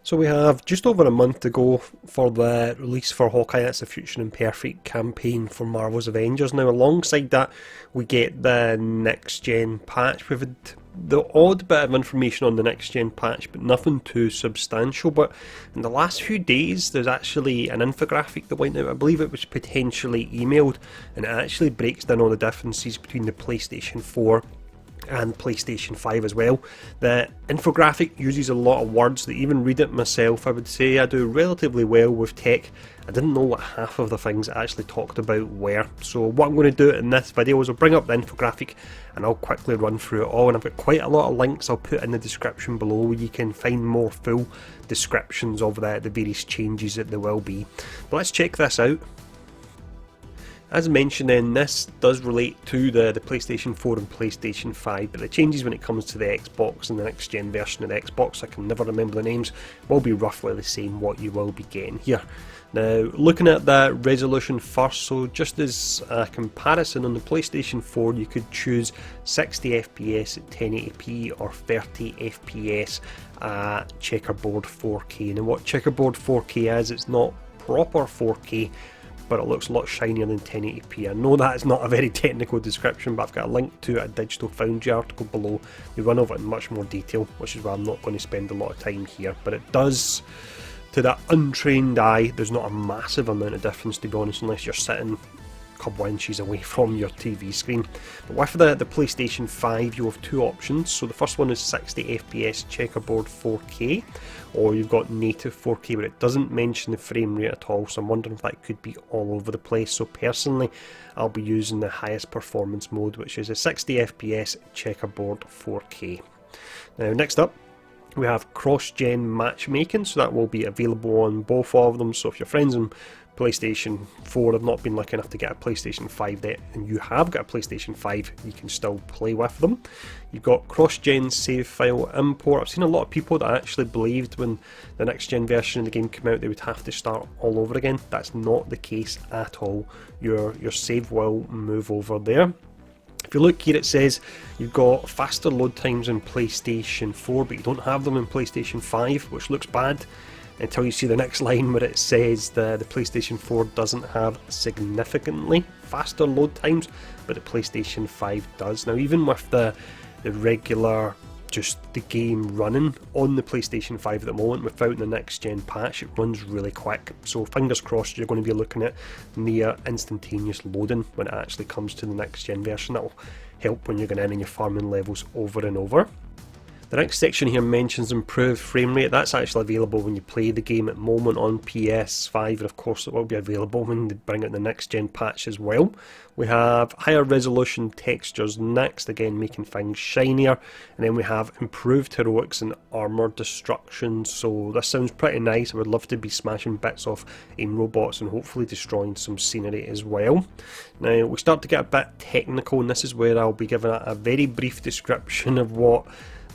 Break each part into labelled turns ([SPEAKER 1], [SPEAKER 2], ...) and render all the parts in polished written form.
[SPEAKER 1] So we have just over a month to go for the release for Hawkeye That's the Future Imperfect campaign for Marvel's Avengers. Now alongside that we get the next gen patch. We've had the odd bit of information on the next gen patch, but nothing too substantial. But in the last few days there's actually an infographic that went out. I believe it was potentially emailed, and it actually breaks down all the differences between the PlayStation 4 and PlayStation 5 as well. The infographic uses a lot of words that even read it myself, I would say I do relatively well with tech. I didn't know what half of the things it actually talked about were. So what I'm going to do in this video is I'll bring up the infographic and I'll quickly run through it all, and I've got quite a lot of links I'll put in the description below where you can find more full descriptions of the various changes that there will be. But let's check this out. As mentioned then, this does relate to the PlayStation 4 and PlayStation 5, but the changes when it comes to the Xbox and the next gen version of the Xbox, I can never remember the names, will be roughly the same what you will be getting here. Now, looking at the resolution first, so just as a comparison, on the PlayStation 4 you could choose 60 FPS at 1080p or 30 FPS at Checkerboard 4K. Now what Checkerboard 4K is, it's not proper 4K, but it looks a lot shinier than 1080p. I know that is not a very technical description, but I've got a link to a Digital Foundry article below. They run over it in much more detail, which is why I'm not going to spend a lot of time here. But it does, to that untrained eye, there's not a massive amount of difference, to be honest, unless you're sitting a couple of inches away from your TV screen. But with the PlayStation 5 you have two options. So the first one is 60 FPS Checkerboard 4K, or you've got native 4K, but it doesn't mention the frame rate at all, so I'm wondering if that could be all over the place. So personally I'll be using the highest performance mode, which is a 60 FPS Checkerboard 4K. Now next up we have cross-gen matchmaking, so that will be available on both of them. So if your friends on PlayStation 4 have not been lucky enough to get a PlayStation 5 yet, and you have got a PlayStation 5, you can still play with them. You've got cross-gen save file import. I've seen a lot of people that actually believed when the next gen version of the game came out they would have to start all over again. That's not the case at all. Your save will move over there. If you look here, it says you've got faster load times in PlayStation 4, but you don't have them in PlayStation 5, which looks bad until you see the next line where it says the PlayStation 4 doesn't have significantly faster load times, but the PlayStation 5 does. Now even with the regular, just the game running on the PlayStation 5 at the moment without the next gen patch, it runs really quick. So fingers crossed you're going to be looking at near instantaneous loading when it actually comes to the next gen version. That will help when you're going in and you're farming levels over and over. The next section here mentions improved frame rate. That's actually available when you play the game at the moment on PS5, and of course it will be available when they bring out the next gen patch as well. We have higher resolution textures next, again making things shinier, and then we have improved heroics and armor destruction. So this sounds pretty nice. I would love to be smashing bits off aim robots and hopefully destroying some scenery as well. Now we start to get a bit technical, and this is where I'll be giving a very brief description of what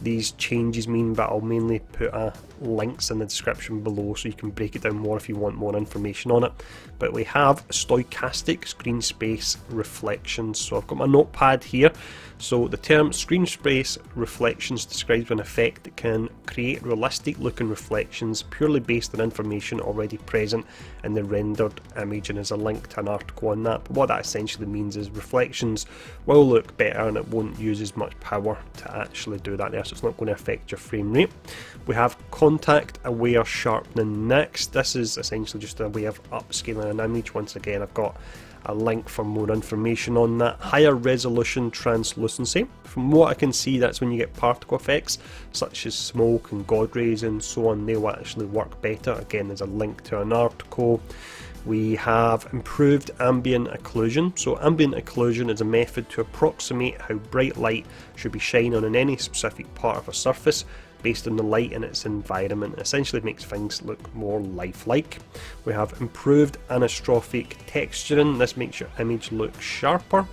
[SPEAKER 1] these changes mean, but I'll mainly put links in the description below so you can break it down more if you want more information on it. But we have stochastic screen space reflections. So I've got my notepad here. So the term screen space reflections describes an effect that can create realistic looking reflections purely based on information already present in the rendered image, and there's a link to an article on that. But what that essentially means is reflections will look better and it won't use as much power to actually do that there, so it's not going to affect your frame rate. We have contact aware sharpening next. This is essentially just a way of upscaling an image. Once again, I've got a link for more information on that. Higher resolution translucency. From what I can see, that's when you get particle effects such as smoke and god rays and so on. They will actually work better. Again, there's a link to an article. We have improved ambient occlusion. So ambient occlusion is a method to approximate how bright light should be shining on any specific part of a surface based on the light in its environment. It essentially makes things look more lifelike. We have improved anastrophic texturing. This makes your image look sharper.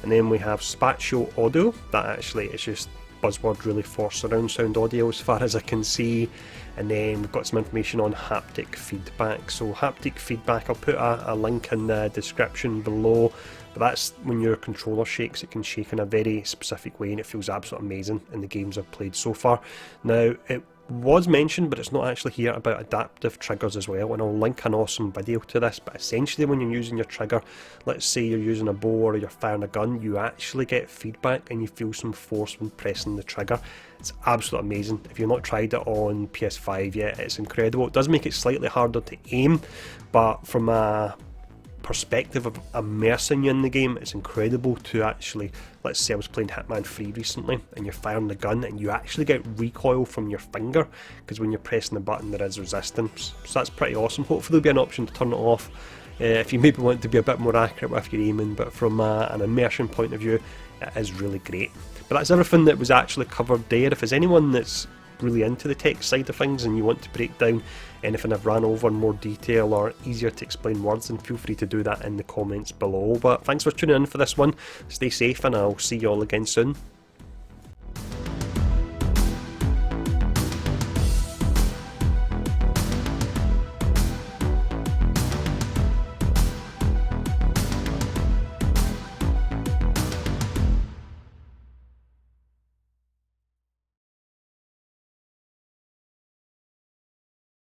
[SPEAKER 1] And then we have spatial audio. That actually is just buzzword really for surround sound audio as far as I can see. And then we've got some information on haptic feedback. So haptic feedback, I'll put a link in the description below. But that's when your controller shakes, it can shake in a very specific way and it feels absolutely amazing in the games I've played so far. Now, it was mentioned, but it's not actually here, about adaptive triggers as well, and I'll link an awesome video to this. But essentially, when you're using your trigger, let's say you're using a bow or you're firing a gun, you actually get feedback and you feel some force when pressing the trigger. It's absolutely amazing. If you've not tried it on PS5 yet, it's incredible. It does make it slightly harder to aim, but from a perspective of immersing you in the game, it's incredible to actually, let's say I was playing Hitman 3 recently and you're firing the gun and you actually get recoil from your finger, because when you're pressing the button there is resistance. So that's pretty awesome. Hopefully there'll be an option to turn it off if you maybe want to be a bit more accurate with your aiming, but from an immersion point of view it is really great. But that's everything that was actually covered there. If there's anyone that's really into the tech side of things and you want to break down anything I've ran over in more detail or easier to explain words, then feel free to do that in the comments below. But thanks for tuning in for this one. Stay safe and I'll see you all again soon.